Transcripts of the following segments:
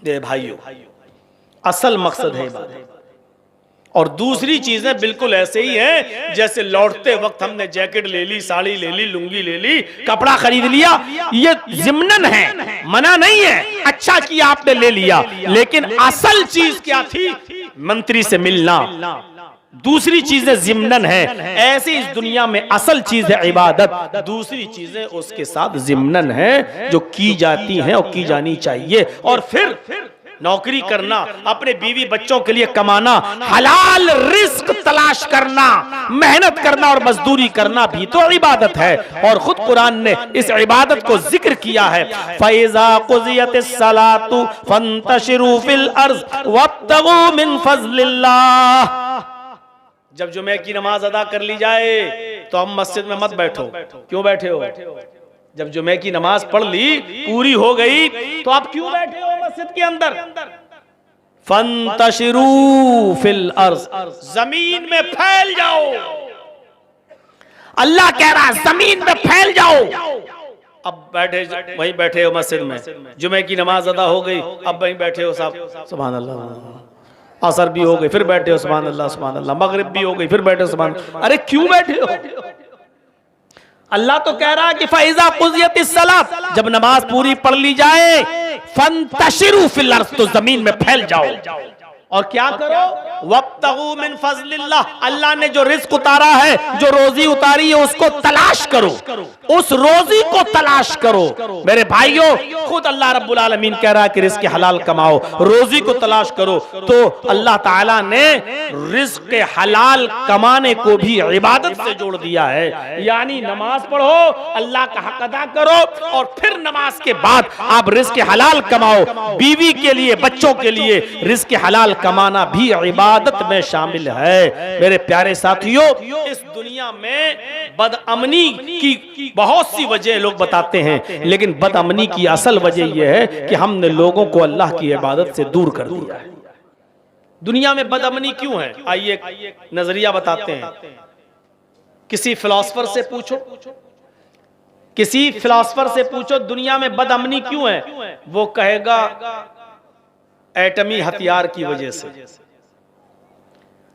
मेरे भाइयों, असल मकसद है इबादत। और दूसरी चीजें बिल्कुल ऐसे ही हैं जैसे लौटते वक्त हमने जैकेट ले ली, साड़ी ले ली, लुंगी ले ली, कपड़ा खरीद लिया, ये ज़िम्नन है, मना नहीं है, अच्छा किया आपने ले लिया, लेकिन असल चीज क्या थी? मंत्री से मिलना। दूसरी चीजें ज़िम्नन है। ऐसी इस दुनिया में असल चीज है इबादत, दूसरी चीजें उसके साथ ज़िम्नन है जो की जाती हैं और की जानी चाहिए। और फिर नौकरी करना, अपने बीवी बच्चों के लिए कमाना, हलाल रिस्क तलाश करना, मेहनत करना और मजदूरी करना भी तो इबादत है। और खुद कुरान ने इस इबादत को जिक्र किया है, फैज़ा कुज़ियतिस सलातु फंतशिरू फिल अर्ज़ वब्तगू मिन फज़लिल्लाह। जब जुमे की नमाज अदा कर ली जाए तो हम मस्जिद में मत बैठो। क्यों बैठे हो? जब जुमे की नमाज पढ़ ली, पूरी हो गई, तो आप क्यों बैठे हो मस्जिद के अंदर? फंतशिरू फिल अर्ज़, जमीन में फैल जाओ। अल्लाह कह रहा है जमीन में फैल जाओ। अब बैठे वहीं बैठे हो मस्जिद में, जुमे की नमाज अदा हो गई, अब वहीं बैठे हो साहब, सुभान अल्लाह, असर भी हो गई, फिर बैठे हो सुभान अल्लाह सुभान अल्लाह, मगरिब भी हो गई, फिर बैठे हो सुभान। अरे क्यों बैठे हो? अल्लाह तो कह रहा है कि फैज़ा कुज़ियतिस सलात, जब नमाज पूरी पढ़ ली जाए, फंतशिरू फिल अर्ज़, तो जमीन में फैल जाओ। और क्या करो? वब्तगू मिन फज़लिल्लाह, अल्लाह ने जो रिज़्क उतारा है, जो रोजी उतारी है, उसको तलाश करो, उस रोजी को तलाश करो। मेरे भाइयों, खुद अल्लाह रब्बुल आलमीन कह रहा है कि रिज़्क हलाल कमाओ, रोजी को तलाश करो। तो अल्लाह ताला ने रिज़्क हलाल कमाने को भी इबादत से जोड़ दिया है। यानी नमाज पढ़ो, अल्लाह का हक अदा करो, और फिर नमाज के बाद आप रिज़्क हलाल कमाओ। बीवी के लिए, बच्चों के लिए रिज़्क हलाल कमाना भी इबादत में शामिल है। मेरे प्यारे साथियों, इस दुनिया में बदअमनी की बहुत सी वजह लोग बताते हैं, लेकिन बदअमनी की असल वजह यह है कि हमने लोगों को अल्लाह की इबादत से दूर कर दिया है। दुनिया में बदअमनी क्यों है? आइए नजरिया बताते हैं। किसी फिलोसफर से पूछो, किसी फिलोसफर से पूछो दुनिया में बदअमनी क्यों है, वो कहेगा एटमी हथियार की वजह से।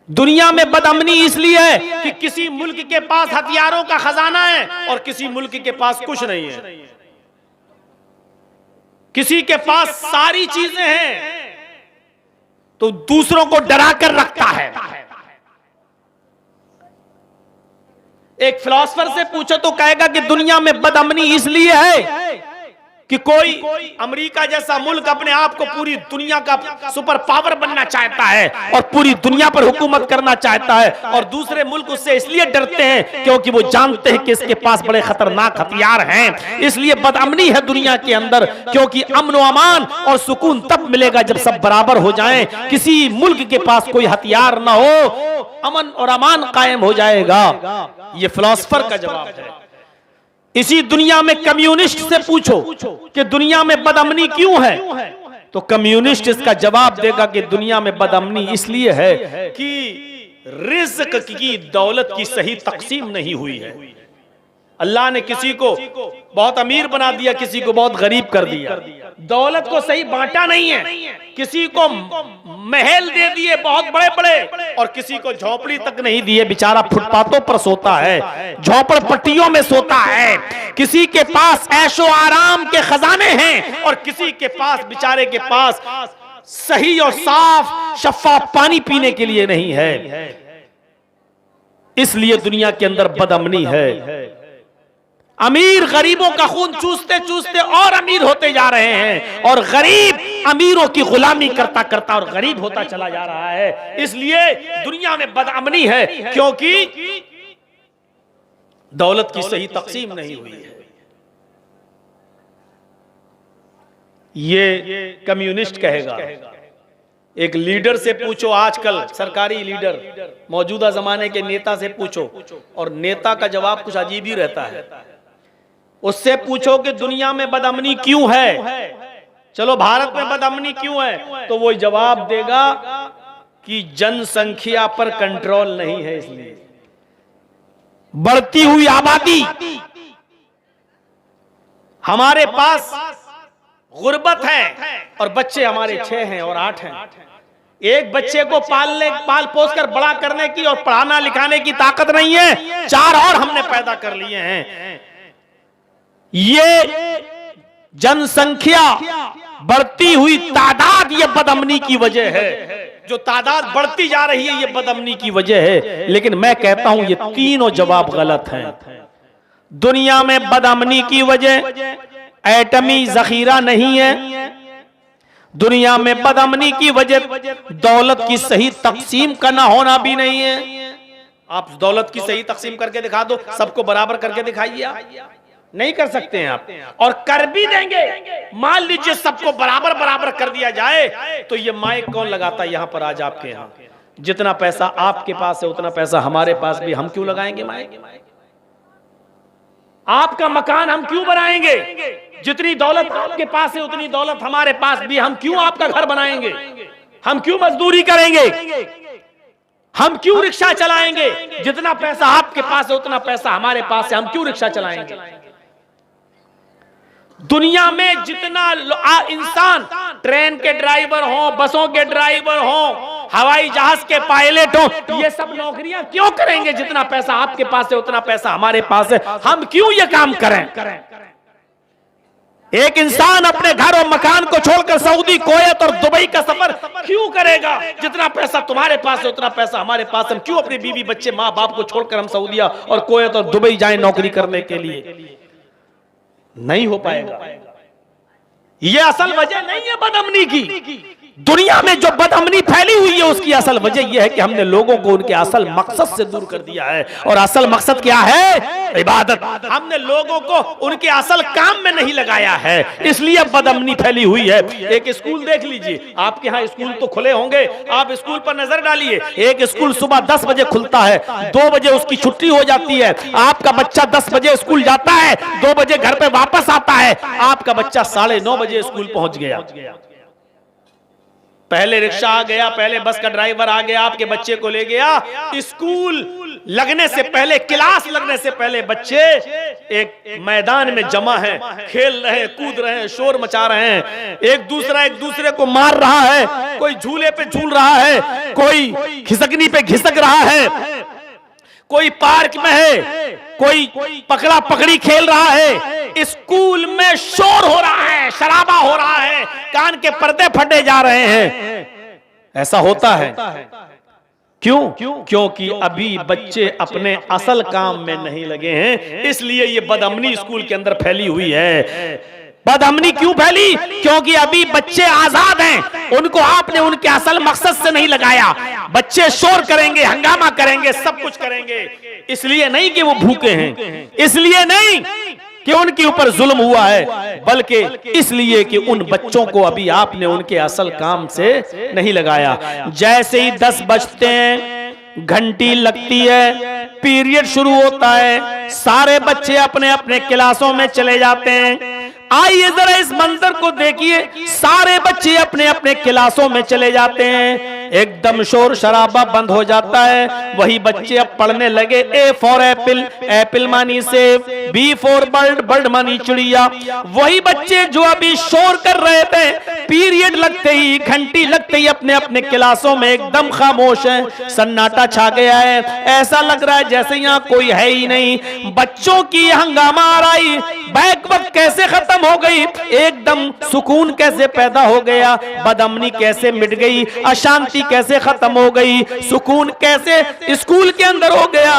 दुनिया में बदअमनी इसलिए है कि किसी मुल्क के पास हथियारों का खजाना है और किसी मुल्क के पास कुछ नहीं है। किसी के पास सारी चीजें हैं तो दूसरों को डरा कर रखता है। एक फिलोसफर से पूछो तो कहेगा कि दुनिया में बदअमनी इसलिए है कि कोई अमेरिका जैसा मुल्क अपने आप को पूरी दुनिया का सुपर पावर बनना चाहता है और पूरी दुनिया पर हुकूमत करना चाहता है, और दूसरे मुल्क उससे इसलिए डरते हैं क्योंकि वो जानते हैं कि इसके पास बड़े खतरनाक हथियार हैं। इसलिए बदअमनी है दुनिया के अंदर, क्योंकि अमन व अमान और सुकून तब मिलेगा जब सब बराबर हो जाएं। किसी मुल्क के पास कोई हथियार ना हो, अमन और अमान कायम हो जाएगा। ये फिलोसफर का जवाब है। इसी दुनिया में कम्युनिस्ट से पूछो कि दुनिया में बदअमनी क्यों है, तो कम्युनिस्ट इसका जवाब देगा कि दुनिया में बदअमनी इसलिए है कि रिज़्क की, दौलत की सही तकसीम नहीं हुई है। अल्लाह ने किसी को बहुत अमीर बना दिया, किसी को बहुत गरीब कर दिया। दौलत को सही बांटा नहीं है, किसी को महल दे दिए बहुत बड़े बड़े और किसी को झोपड़ी तक नहीं दिए, बेचारा फुटपाथों पर सोता है, झोपड़पट्टियों में सोता है। किसी के पास ऐशो आराम के खजाने हैं और किसी के पास, बेचारे के पास सही और साफ शफाफ पानी पीने के लिए नहीं है। इसलिए दुनिया के अंदर बदअमनी है। अमीर गरीबों का खून चूसते चूसते और अमीर होते जा रहे हैं और गरीब अमीरों की गुलामी करता करता और गरीब होता चला जा रहा है। इसलिए दुनिया में बदअमनी है क्योंकि दौलत की सही तकसीम नहीं हुई है। ये कम्युनिस्ट कहेगा। एक लीडर से पूछो, आजकल सरकारी लीडर, मौजूदा जमाने के नेता से पूछो, और नेता का जवाब कुछ अजीब ही रहता है। उससे पूछो कि दुनिया में बदअमनी क्यों है, चलो भारत में बदअमनी क्यों है, तो वो जवाब देगा कि जनसंख्या पर कंट्रोल नहीं है, इसलिए बढ़ती हुई आबादी, हमारे पास गुर्बत है और बच्चे हमारे 6 हैं और 8 हैं। एक बच्चे को पाल पोस कर बड़ा करने की और पढ़ाना लिखाने की ताकत नहीं है, 4 और हमने पैदा कर लिए हैं। ये जनसंख्या बढ़ती हुई तादाद ये बदअमनी की वजह है। जो तादाद बढ़ती जा रही है ये बदअमनी की वजह है। लेकिन मैं कहता हूं ये तीनों जवाब गलत हैं। दुनिया में बदअमनी की वजह एटमी जखीरा नहीं है, दुनिया में बदअमनी की वजह दौलत की सही तकसीम का ना होना भी नहीं है। आप दौलत की सही तकसीम करके दिखा दो, सबको बराबर करके दिखाइए, आप नहीं कर सकते हैं आप, और कर भी देंगे। मान लीजिए सबको बराबर बराबर कर दिया जाए तो ये माइक कौन लगाता है यहां पर आज आपके यहां? जितना पैसा आपके पास है उतना पैसा हमारे पास भी, हम क्यों लगाएंगे माइक? आपका मकान हम क्यों बनाएंगे? जितनी दौलत आपके पास है उतनी दौलत हमारे पास भी, हम क्यों आपका घर बनाएंगे? हम क्यों मजदूरी करेंगे? हम क्यों रिक्शा चलाएंगे? जितना पैसा आपके पास है उतना पैसा हमारे पास है, हम क्यों रिक्शा चलाएंगे? दुनिया में जितना इंसान ट्रेन के ड्राइवर हो, बसों के ड्राइवर हो, हवाई जहाज के पायलट हो, ये सब नौकरियां क्यों करेंगे? जितना पैसा आपके पास है उतना पैसा हमारे पास है, हम क्यों ये काम करें? एक इंसान अपने घर और मकान को छोड़कर सऊदी, कुवैत और दुबई का सफर क्यों करेगा? जितना पैसा तुम्हारे पास है उतना पैसा हमारे पास, हम क्यों अपनी बीवी बच्चे माँ बाप को छोड़कर हम सऊदिया और कुवैत और दुबई जाएं नौकरी करने के लिए? नहीं हो पाएगा। यह असल वजह नहीं है बदअमनी की। दुनिया में जो बदअमनी फैली हुई है उसकी असल वजह यह है कि हमने लोगों को उनके असल मकसद से दूर कर दिया है। और असल मकसद क्या है? इबादत। हमने लोगों को उनके असल काम में नहीं लगाया है, इसलिए बदअमनी फैली हुई है। एक स्कूल देख लीजिए, आपके यहाँ स्कूल तो खुले होंगे, आप स्कूल पर नजर डालिए। एक स्कूल सुबह 10 बजे खुलता है, 2 बजे उसकी छुट्टी हो जाती है। आपका बच्चा 10 बजे स्कूल जाता है, 2 बजे घर पे वापस आता है। आपका बच्चा 9:30 बजे स्कूल पहुंच गया। पहले रिक्शा आ गया, पहले बस का ड्राइवर आ गया, आपके बच्चे को ले गया। स्कूल लगने से पहले, क्लास लगने से पहले बच्चे एक मैदान में जमा हैं, खेल रहे हैं, कूद रहे हैं, शोर मचा रहे हैं। एक दूसरे को मार रहा है, कोई झूले पे झूल रहा है, कोई खिसकनी पे खिसक रहा है, कोई पार्क में है, कोई पकड़ा पकड़ी खेल रहा है। स्कूल में शोर हो रहा है, शराबा हो रहा है, कान के पर्दे फटे जा रहे हैं। ऐसा होता है क्यों? क्योंकि अभी बच्चे अपने असल काम में नहीं लगे हैं, इसलिए ये बदअमनी स्कूल के अंदर फैली हुई है। बदअमनी क्यों फैली? क्योंकि अभी बच्चे आजाद हैं, उनको आपने उनके असल मकसद से नहीं लगाया। बच्चे शोर करेंगे, हंगामा करेंगे, सब कुछ करेंगे। इसलिए नहीं कि वो भूखे हैं, इसलिए नहीं कि उनके ऊपर जुल्म हुआ है, बल्कि इसलिए कि उन बच्चों को अभी आपने उनके असल काम से नहीं लगाया। जैसे ही 10 बजते हैं, घंटी लगती है, पीरियड शुरू होता है, सारे बच्चे अपने अपने क्लासों में चले जाते हैं। आइए जरा इस मंजर को देखिए, सारे बच्चे अपने अपने क्लासों में चले जाते हैं, एकदम शोर शराबा बंद हो जाता है। वही बच्चे अब पढ़ने लगे। ए फॉर एप्पल, एप्पल मानी सेब, बी फॉर बर्ड, बर्ड मानी चिड़िया। वही बच्चे जो अभी शोर कर रहे थे, पीरियड लगते ही, घंटी लगते ही अपने अपने क्लासों में एकदम खामोश है, सन्नाटा छा गया है। ऐसा लग रहा है जैसे यहाँ कोई है ही नहीं। बच्चों की हंगामा आ रही, बैक वक्त कैसे खत्म हो गई, एकदम सुकून कैसे पैदा हो गया, बदअमनी कैसे मिट गई, अशांति कैसे खत्म हो गई, सुकून कैसे स्कूल के अंदर हो गया।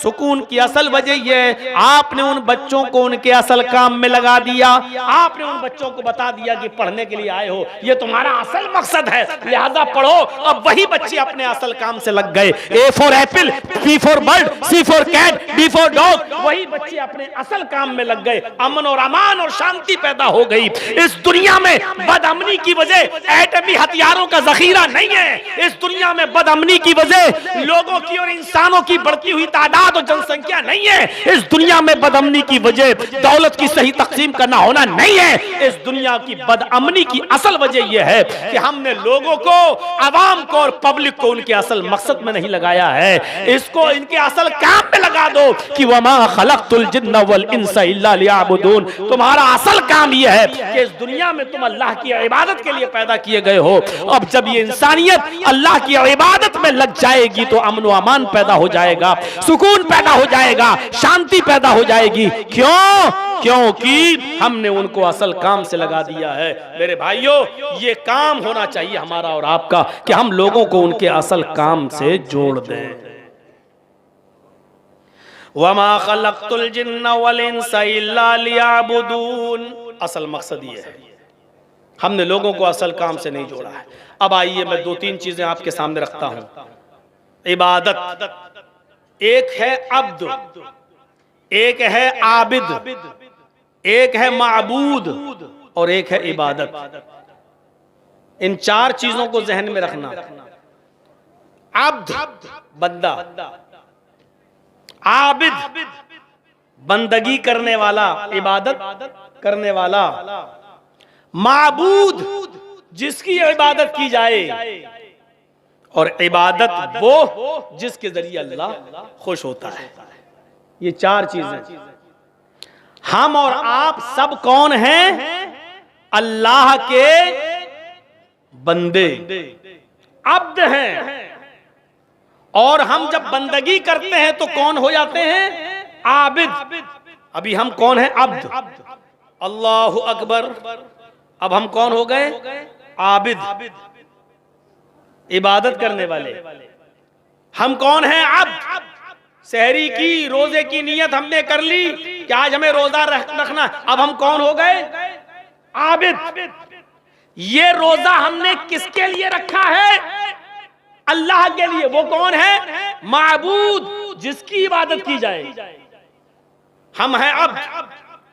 सुकून की असल वजह यह, आपने उन बच्चों को उनके असल काम में लगा दिया। आपने उन बच्चों को बता दिया कि पढ़ने के लिए आए हो, ये तुम्हारा असल मकसद है, लिहाजा पढ़ो। अब वही बच्चे अपने असल काम से लग गए। A for apple, B for bird, C for cat, D for dog. वही बच्चे अपने असल काम में लग गए। अमन और अमान और शांति पैदा हो गई। इस दुनिया में बदअमनी की वजह एटमी हथियारों का जखीरा नहीं है। इस दुनिया में बदअमनी की वजह लोगों की और इंसानों की बढ़ती हुई तादाद और जनसंख्या नहीं है। इस दुनिया में बदअमनी की वजह दौलत की सही तकसीम का ना होना नहीं है। इस दुनिया की बदअमनी की असल वजह यह है कि हमने लोगों को, अवाम को और पब्लिक को उनके असल मकसद में नहीं लगाया है। इसको इनके असल काम में लगा दो कि वमा खलक़तुल जिन्न वल इंसा इल्ला लियअबुदून। तुम्हारा असल काम यह है कि इस दुनिया में तुम अल्लाह की इबादत के लिए पैदा किए गए हो। अब जब ये इंसानियत अल्लाह की इबादत में लग जाएगी तो अमन व अमान पैदा हो जाएगा, सुकून पैदा हो जाएगा, शांति पैदा हो जाएगी। क्यों? क्योंकि हमने उनको असल काम से लगा दिया है। मेरे भाइयों, ये काम होना चाहिए हमारा और आपका कि हम लोगों को उनके असल काम से जोड़ दें। वमा खलक़तुल जिन्ना वल इंसा इल्ला लियअबुदून। असल मकसद ये है, हमने लोगों को असल काम से नहीं जोड़ा है। अब आइए मैं दो तीन चीजें आपके सामने रखता हूं। इबादत, एक है अब्द, एक है आबिद, एक है माबूद और एक है इबादत। इन चार चीजों को जहन में रखना। अब्द बंदा, आबिद बंदगी करने वाला, इबादत करने वाला, माबूद जिसकी इबादत की जाए, और इबादत वो जिसके जरिए अल्लाह खुश होता है। ये चार चीजें। हम और आप सब कौन हैं? अल्लाह के बंदे, अब्द हैं। और हम जब बंदगी करते हैं तो कौन हो जाते हैं? आबिद। अभी हम कौन हैं? अब्द। अल्लाहु अकबर। अब हम कौन हो गए? आबिद, इबादत करने वाले। हम कौन हैं? अब्द। सहरी की, रोजे की नियत हमने कर ली कि आज हमें रोजा रखना। अब हम कौन हो गए? आबिद। ये रोजा हमने किसके लिए रखा है? अल्लाह के लिए। वो कौन है? माबूद, जिसकी इबादत की जाए। हम हैं अब्द।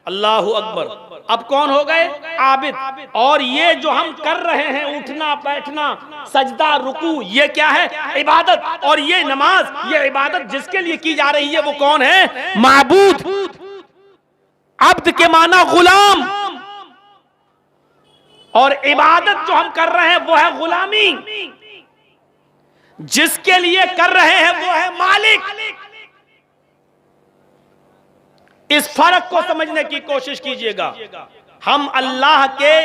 अल्लाहु अकबर। अब कौन हो गए? आबिद। और ये जो हम कर रहे हैं, उठना बैठना, सजदा रुकू, ये क्या है? इबादत। और ये नमाज, ये इबादत जिसके लिए की जा रही है वो कौन है? माबूद। अब्द के माना गुलाम, और इबादत जो हम कर रहे हैं वो है गुलामी। जिसके लिए कर रहे हैं वो है मालिक। इस फर्क को समझने की कोशिश कीजिएगा। हम अल्लाह के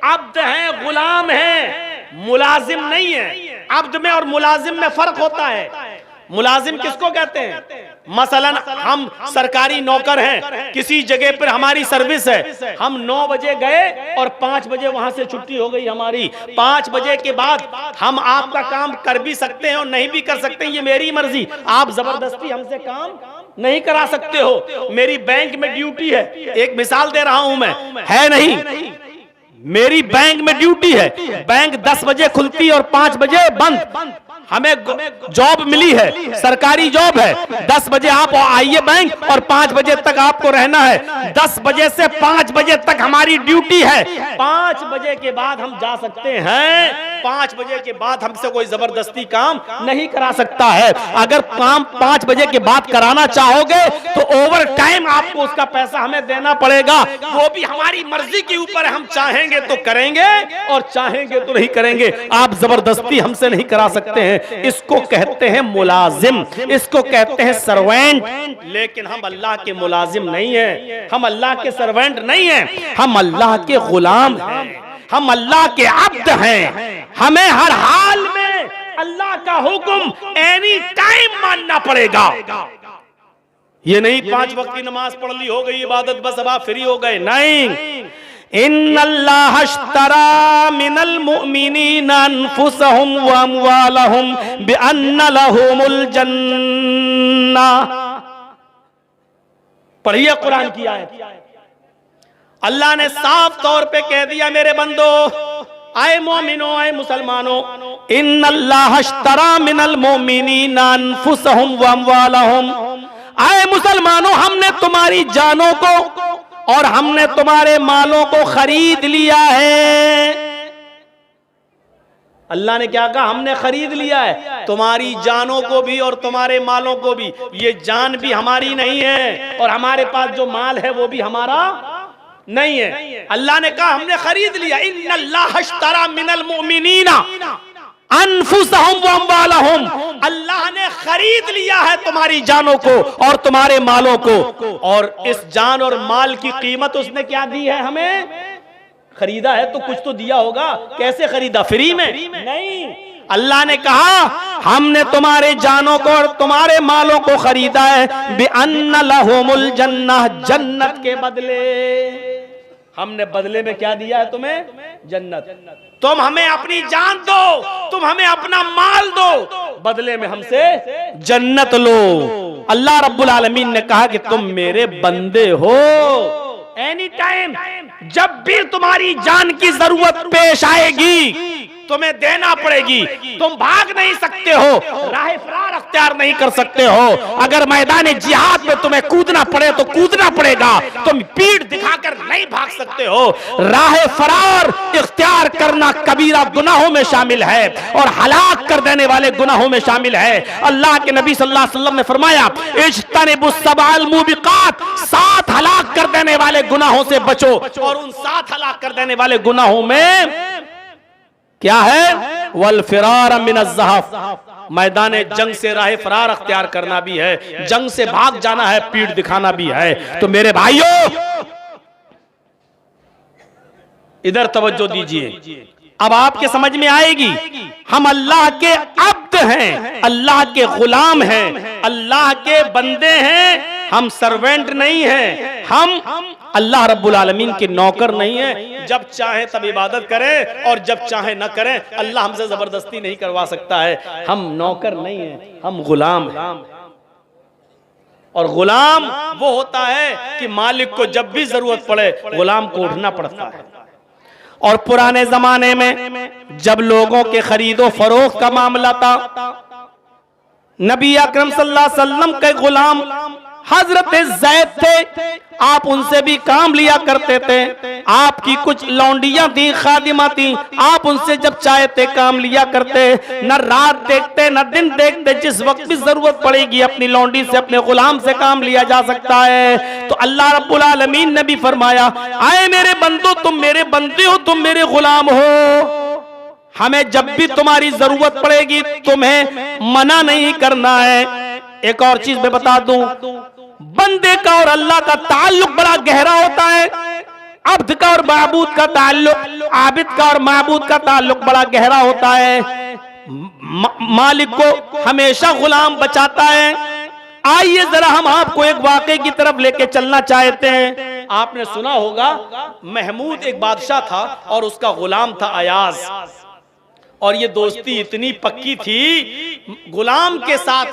अब्द हैं, गुलाम हैं, मुलाजिम नहीं है। अब्द में और मुलाजिम में फर्क होता है। मुलाजिम किसको कहते हैं? मसलन हम सरकारी नौकर हैं, किसी जगह पर हमारी सर्विस है, हम 9 बजे गए और 5 बजे वहां से छुट्टी हो गई हमारी। 5 बजे के बाद हम आपका काम कर भी सकते हैं और नहीं भी कर सकते हैं, ये मेरी मर्जी। आप जबरदस्ती हमसे काम नहीं करा सकते हो। मेरी बैंक में ड्यूटी है, एक मिसाल दे रहा हूं मैं, है नहीं? मेरी बैंक में ड्यूटी है, बैंक 10 बजे खुलती और 5 बजे बंद। हमें जॉब मिली है, सरकारी जॉब है। 10 बजे आप आइए बैंक और 5 बजे तक आपको रहना है। 10 बजे से 5 बजे तक हमारी ड्यूटी है। 5 बजे के बाद हम जा सकते हैं। 5 बजे के बाद हमसे कोई जबरदस्ती काम नहीं करा सकता है। अगर काम 5 बजे के बाद कराना चाहोगे तो ओवर टाइम आपको उसका पैसा हमें देना पड़ेगा। वो भी हमारी मर्जी के ऊपर है। हम चाहेंगे तो करेंगे और चाहेंगे तो नहीं करेंगे। आप जबरदस्ती हमसे नहीं करा सकते हैं। इसको कहते हैं मुलाजिम, इसको कहते हैं सर्वेंट। लेकिन हम अल्लाह के मुलाजिम नहीं हैं, हम अल्लाह के सर्वेंट नहीं हैं, हम अल्लाह के गुलाम हैं, हम अल्लाह के अब्द हैं। हमें हर हाल में अल्लाह का हुक्म एनी टाइम मानना पड़ेगा। ये नहीं 5 वक्त की नमाज पढ़ ली, हो गई इबादत, बस अब आप फ्री हो गए। नहीं, इन्नल्लाह अश्तरा मिनल मुमिनीना अनफुसहुम व अमवालहुम बिअन्ना लहुमुल जन्ना। पढ़िए कुरान की आयत। अल्लाह ने साफ तौर पे कह दिया, मेरे बंदो, आए मोमिनो, आए मुसलमानों, इन्नल्लाह अश्तरा मिनल मुमिनीना अनफुसहुम व अमवालहुम। आए मुसलमानों, हमने तुम्हारी जानों को और हमने तुम्हारे मालों को खरीद लिया है। अल्लाह ने क्या कहा? हमने खरीद लिया है, तुम्हारी जानों को भी और तुम्हारे मालों को भी। ये जान भी हमारी नहीं है और हमारे पास जो माल है वो भी हमारा नहीं है। अल्लाह ने कहा हमने खरीद लिया। इन्नल्लाह अश्तरा मिनल मुमिनीना अनफुसहुम व अमवालहुम। अल्लाह ने खरीद लिया है तुम्हारी जानों को और तुम्हारे मालों को, और इस जान और माल की कीमत उसने क्या दी है? हमें खरीदा है तो कुछ तो दिया होगा। कैसे खरीदा? फ्री में नहीं। अल्लाह ने कहा हमने तुम्हारे जानों को और तुम्हारे मालों को खरीदा है बिअन्न लहुमुल जन्नह, जन्नत के बदले। हमने बदले में क्या दिया है तुम्हें? जन्नत। तुम हमें अपनी जान दो, तुम हमें अपना माल दो, बदले में हमसे जन्नत लो। अल्लाह रब्बुल आलमीन ने कहा कि तुम मेरे बंदे हो, एनी टाइम जब भी तुम्हारी जान की जरूरत पेश आएगी तुम्हें देना पड़ेगी। तुम भाग नहीं सकते हो, राह फरार अख्तियार नहीं कर सकते हो। अगर मैदान जिहाद में तुम्हें कूदना पड़े तो कूदना पड़ेगा, तुम पीठ दिखाकर नहीं भाग सकते हो। राह फरार इख्तियार करना कबीरा गुनाहों में शामिल है और हलाक कर देने वाले गुनाहों में शामिल है। अल्लाह के नबी सल्लल्लाहु अलैहि वसल्लम ने फरमाया इज्तनिबुस सबअल मुबिकात, 7 हलाक कर देने वाले गुनाहों से बचो। और उन 7 हलाक कर देने वाले गुनाहों में क्या है? वल फिरार मिनज़ ज़हफ, मैदान जंग से राह फरार अख्तियार करना भी है, जंग से भाग जाना है, पीठ दिखाना भी है। तो मेरे भाइयों इधर तवज्जो दीजिए, अब आपके समझ में आएगी। हम अल्लाह के अब्द हैं, अल्लाह के गुलाम हैं, अल्लाह के बंदे हैं, हम सर्वेंट नहीं हैं, हम अल्लाह रब्बुल आलमीन के नौकर नहीं हैं। जब चाहे तब इबादत करें और जब चाहे न करें, अल्लाह हमसे जबरदस्ती नहीं करवा सकता है। हम नौकर नहीं हैं, हम गुलाम हैं। और गुलाम वो होता है कि मालिक को जब भी जरूरत पड़े गुलाम को उठना पड़ता है। और पुराने जमाने में जब लोगों के खरीदो फरोख्त का मामला था, नबी अकरम सल्लल्लाहु अलैहि वसल्लम के गुलाम हजरत ज़ैद थे, आप उनसे भी काम लिया करते थे। आपकी कुछ लौंडियां थी, खादिमा थी, आप उनसे जब चाहते काम लिया करते। न रात देखते न दिन देखते, जिस वक्त भी जरूरत पड़ेगी अपनी लौंडी से, अपने गुलाम से काम लिया जा सकता है। तो अल्लाह रब्बुल आलमीन ने भी फरमाया आए मेरे बंदो, तुम मेरे बंदे हो, तुम मेरे गुलाम हो, हमें जब भी तुम्हारी जरूरत पड़ेगी तुम्हें मना नहीं करना है। एक और चीज मैं बता दूं, बंदे का और अल्लाह का ताल्लुक बड़ा गहरा होता है। अब्द का और माबूद का ताल्लुक, आबिद का और माबूद का ताल्लुक बड़ा गहरा होता है। मालिक को हमेशा गुलाम बचाता है। आइए जरा हम आपको एक वाक़े की तरफ लेके चलना चाहते हैं। आपने सुना होगा महमूद एक बादशाह था और उसका गुलाम था अयाज, और ये दोस्ती इतनी पक्की थी गुलाम के साथ,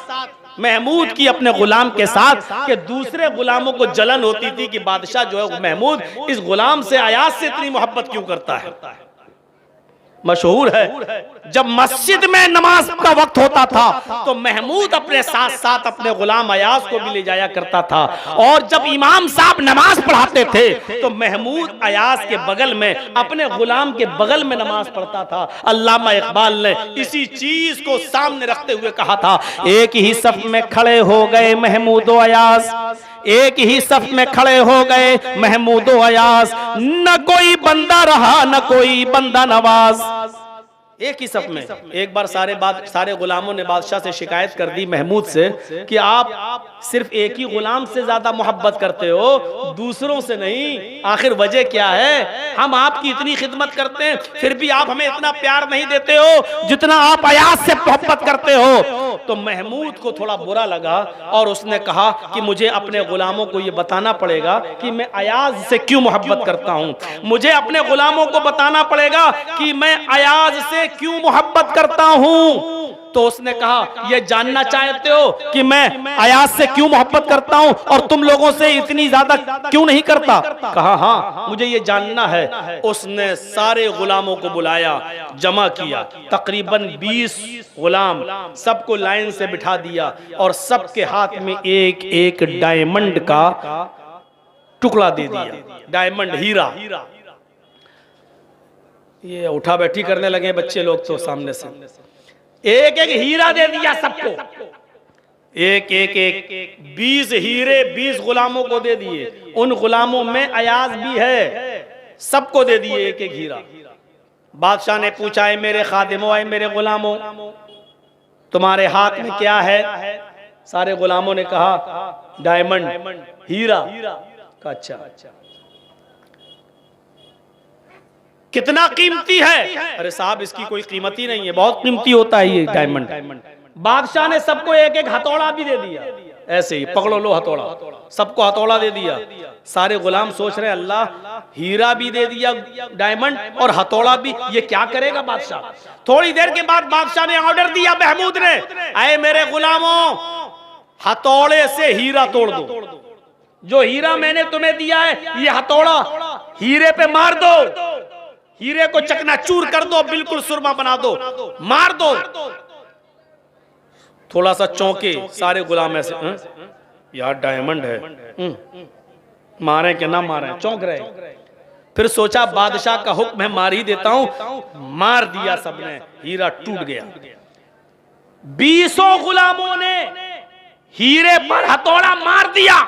महमूद की अपने गुलाम के साथ, कि दूसरे गुलामों को जलन होती थी कि बादशाह जो है महमूद इस गुलाम से अयाज से इतनी मोहब्बत क्यों करता है। मशहूर है जब मस्जिद में नमाज का वक्त होता था तो महमूद अपने साथ साथ अपने गुलाम अयाज को भी ले जाया करता था, और जब इमाम साहब नमाज पढ़ाते थे तो महमूद अयाज के बगल में अपने गुलाम के बगल में नमाज पढ़ता था। अल्लामा इकबाल ने इसी चीज को सामने रखते हुए कहा था, एक ही सफ में खड़े हो गए महमूद व अयाज, एक ही सफ में खड़े हो गए महमूद व अयाज, न कोई बंदा रहा न कोई बंदा नवाज। एक ही सफ में। एक बार सारे गुलामों ने बादशाह से शिकायत कर दी महमूद से कि आप सिर्फ एक ही गुलाम से ज्यादा मोहब्बत करते हो, दूसरों से नहीं, आखिर वजह क्या है? हम आपकी इतनी खिदमत करते हैं फिर भी आप हमें इतना प्यार नहीं देते हो जितना आप अयाज से मोहब्बत करते हो। तो महमूद को थोड़ा बुरा लगा और उसने कहा कि मुझे अपने गुलामों को ये बताना पड़ेगा कि मैं अयाज से क्यों मोहब्बत करता हूँ, मुझे अपने गुलामों को बताना पड़ेगा कि मैं अयाज से क्यों मोहब्बत करता हूँ। तो उसने कहा ये जानना चाहते हो कि मैं अयाज से क्यों मोहब्बत करता हूँ और तुम लोगों से इतनी ज्यादा क्यों नहीं करता? कहा हाँ मुझे ये जानना है। उसने सारे गुलामों को बुलाया, जमा किया, तकरीबन 20 गुलाम, सबको लाइन से बिठा दिया और सबके हाथ में एक एक डायमंड का टुकड़ा दे दिया, डायमंड, हीरा। ये उठा बैठी करने लगे बच्चे लोग तो सामने से, एक एक हीरा दे दिया सबको, एक एक एक 20 हीरे 20 गुलामों को दे दिए। उन गुलामों में अयाज भी है, सबको दे दिए एक एक हीरा। बादशाह ने पूछा है मेरे खादिमों, आए मेरे गुलामों, तुम्हारे हाथ में क्या है? सारे गुलामों ने कहा डायमंड, हीरा का। अच्छा, कितना कीमती है? अरे साहब इसकी कोई कीमत ही नहीं है, बहुत कीमती होता है ये डायमंड। बादशाह ने सबको एक एक हथौड़ा भी दे दिया, ऐसे ही पकड़ो लो हथौड़ा, सबको हथौड़ा दे दिया। सारे गुलाम सोच रहे अल्लाह, हीरा भी दे दिया, डायमंड और हथौड़ा भी, ये क्या करेगा बादशाह? थोड़ी देर के बाद बादशाह ने ऑर्डर दिया महमूद ने, आए मेरे गुलामों, हथौड़े से हीरा तोड़ दो। जो हीरा मैंने तुम्हें दिया है, ये हथौड़ा हीरे पे मार दो, हीरे को चकनाचूर कर दो, बिल्कुल सुरमा बना दो, मार दो। थोड़ा सा चौंके सारे गुलाम ऐसे, यार डायमंड है, मारे कि ना मारे, चौंक रहे। फिर सोचा बादशाह का हुक्म है, मार ही देता हूं। मार दिया सबने, हीरा टूट गया। 20 गुलामों ने हीरे पर हथौड़ा मार दिया।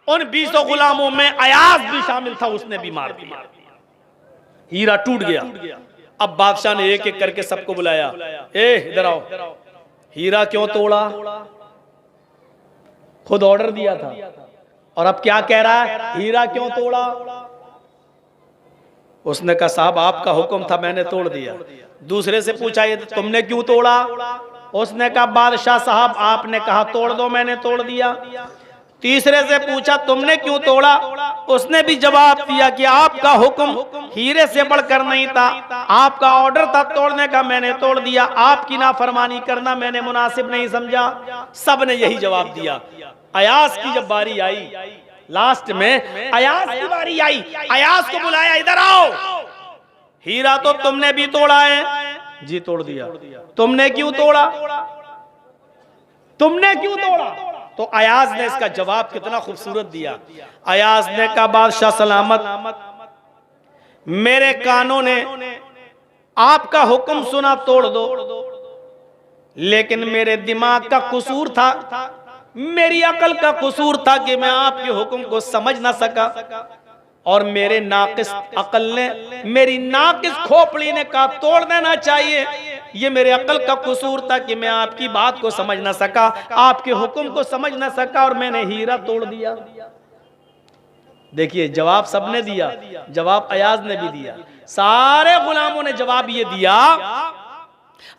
उन 20 गुलामों में अयाज भी शामिल था, उसने भी मार दिया। हीरा टूट गया। अब बादशाह ने एक एक करके सबको बुलाया, ए इधर आओ, हीरा क्यों तोड़ा? खुद ऑर्डर दिया था और अब क्या कह रहा है, हीरा क्यों तोड़ा? उसने कहा साहब आपका हुक्म था, मैंने तोड़ दिया। दूसरे से पूछा ये तुमने क्यों तोड़ा? उसने कहा बादशाह साहब आपने कहा तोड़ दो, मैंने तोड़ दिया। तीसरे से पूछा तुमने क्यों तोड़ा? उसने भी जवाब दिया कि आपका हुक्म हीरे से बढ़कर नहीं था, आपका ऑर्डर था तोड़ने का, मैंने तोड़ दिया। आपकी नाफरमानी करना मैंने मुनासिब नहीं समझा। सब ने यही जवाब दिया। अयास की जब बारी आई, लास्ट में अयास की बारी आई, अयास को बुलाया, इधर आओ, हीरा तो तुमने भी तोड़ा है। जी तोड़ दिया। तुमने क्यों तोड़ा? तुमने क्यों तोड़ा? तो अयाज ने इसका जवाब कितना खूबसूरत दिया। अयाज ने कहा बादशाह सलामत, मेरे कानों ने आपका हुक्म सुना तोड़ दो, लेकिन मेरे दिमाग का कसूर था, मेरी अकल का कसूर था कि मैं आपके हुक्म को समझ ना सका, और मेरे नाकिस अकल ने, मेरी नाकिस खोपड़ी ने कहा तोड़ देना चाहिए। ये मेरे अकल का कसूर था कि मैं आपकी बात को समझ ना सका, आपके हुक्म को समझ ना सका, और मैंने हीरा तोड़ दिया। देखिए जवाब सबने दिया, जवाब अयाज ने भी दिया, सारे गुलामों ने जवाब ये दिया,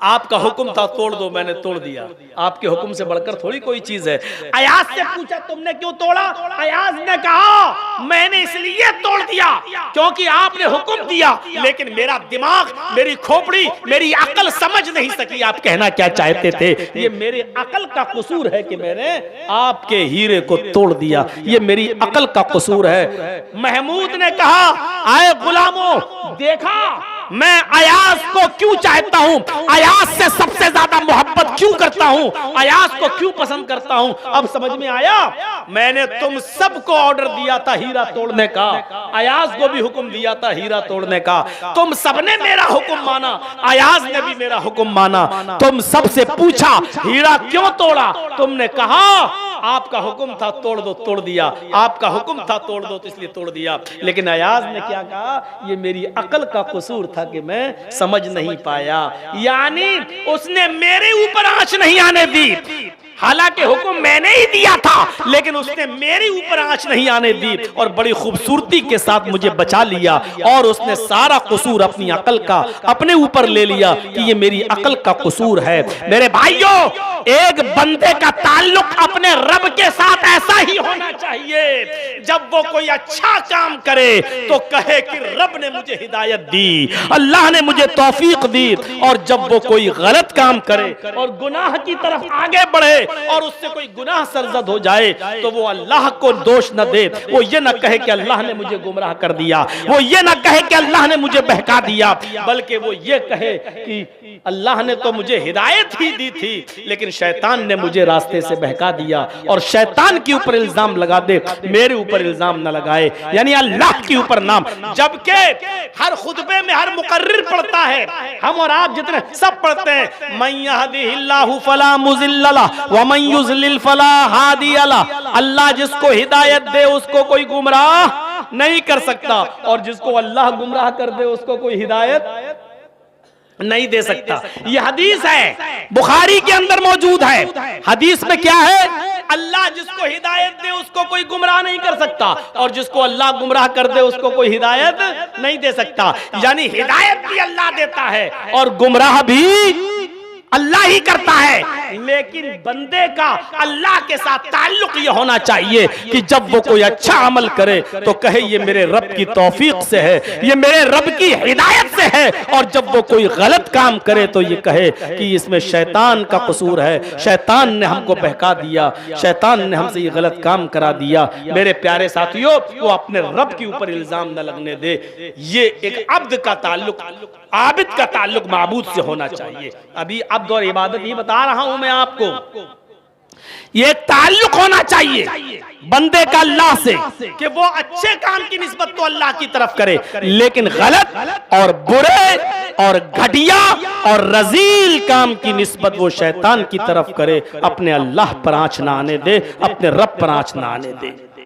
आपका हुक्म था तोड़ दो, मैंने तोड़ दिया। आपके हुक्म से बढ़कर थोड़ी कोई चीज है। अयाज से पूछा तुमने क्यों तोड़ा? अयाज ने कहा मैंने इसलिए तोड़ दिया क्योंकि आपने हुक्म दिया, लेकिन मेरा दिमाग, मेरी खोपड़ी, मेरी अकल समझ नहीं सकी आप कहना क्या चाहते थे। ये मेरे अकल का कसूर है कि मैंने आपके हीरे को तोड़ दिया, ये मेरी अकल का कसूर है। महमूद ने कहा आए गुलामों, देखा मैं अयाज को क्यों चाहता हूं, अयाज से सबसे ज्यादा मोहब्बत क्यों करता हूं, अयाज को क्यों पसंद करता हूं। अब समझ में आया, मैंने तुम सबको ऑर्डर दिया था हीरा तोड़ने का, अयाज को भी हुक्म दिया था हीरा तोड़ने का, तुम सबने मेरा हुक्म माना, अयाज ने भी मेरा हुक्म माना। तुम सबसे पूछा हीरा क्यों तोड़ा, तुमने कहा आपका हुक्म था तोड़ दो, तोड़ दिया, आपका हुक्म था तोड़ दो तो इसलिए तोड़ दिया। लेकिन अयाज ने क्या कहा, ये मेरी अकल का कसूर था कि मैं समझ नहीं पाया, यानी उसने मेरे ऊपर आंच नहीं आने दी। हालांकि हुक्म मैंने ही दिया था, लेकिन उसने मेरे ऊपर आंच नहीं आने दी और बड़ी खूबसूरती के साथ मुझे बचा लिया, और उसने सारा कसूर अपनी अकल का अपने ऊपर ले लिया कि ये मेरी अकल का कसूर है। मेरे भाइयों, एक बंदे का ताल्लुक अपने रब के साथ ऐसा ही होना चाहिए, जब वो कोई अच्छा काम करे तो कहे कि रब ने मुझे हिदायत दी, अल्लाह ने मुझे तौफीक दी, और जब वो कोई गलत काम करे और गुनाह की तरफ आगे बढ़े और उससे कोई गुनाह सरजद हो जाए तो वो अल्लाह को दोष न दे, वो ये ना कहे कि अल्लाह ने मुझे गुमराह कर दिया, वो ये ना कहे कि अल्लाह ने मुझे बहका दिया, बल्कि वो ये कहे कि अल्लाह ने तो मुझे हिदायत ही दी थी, लेकिन शैतान ने मुझे रास्ते से बहका दिया, और शैतान के ऊपर इल्जाम लगा दे, मेरे ऊपर इल्जाम न लगाए, यानी अल्लाह के ऊपर नाम। जबकि हर खुतबे में हर मुकर्रिर पढ़ता है, हम और आप जितने सब पढ़ते हैं, मन यहदिहिल्लाहु फला मुज़िल्ल लहु व मन युज़लिल फला हादिय लहु। अल्लाह जिसको हिदायत दे उसको कोई गुमराह नहीं कर सकता, और जिसको अल्लाह गुमराह कर दे उसको कोई हिदायत नहीं दे सकता। ये हदीस है, बुखारी के अंदर मौजूद है। हदीस में क्या है? अल्लाह जिसको हिदायत दे उसको कोई गुमराह नहीं कर सकता, और जिसको अल्लाह गुमराह कर दे उसको कोई हिदायत नहीं दे सकता। यानी हिदायत भी अल्लाह देता है और गुमराह भी अल्लाह ही करता है। लेकिन बंदे का अल्लाह के साथ ताल्लुक ये होना चाहिए कि जब वो कोई अच्छा अमल करे तो कहे ये मेरे रब की तौफीक से है, ये मेरे रब की हिदायत से है, और जब वो कोई गलत काम करे तो ये कहे कि इसमें शैतान का कसूर है, शैतान ने हमको बहका दिया, शैतान ने हमसे ये गलत काम करा दिया। मेरे प्यारे साथियों, वो अपने रब के ऊपर इल्जाम न लगने दे। ये एक अब्द का ताल्लुक, आबिद का ताल्लुक माबूद से होना चाहिए। अभी अब्द और इबादत ही बता रहा हूं मैं आपको। ये ताल्लुक होना चाहिए बंदे का अल्लाह से कि वो अच्छे काम की निस्बत तो अल्लाह की तरफ करे, लेकिन गलत और बुरे और घटिया और रजील काम की निस्बत वो शैतान की तरफ करे। अपने अल्लाह पर आंच ना आने दे, अपने रब पर आंच ना आने दे।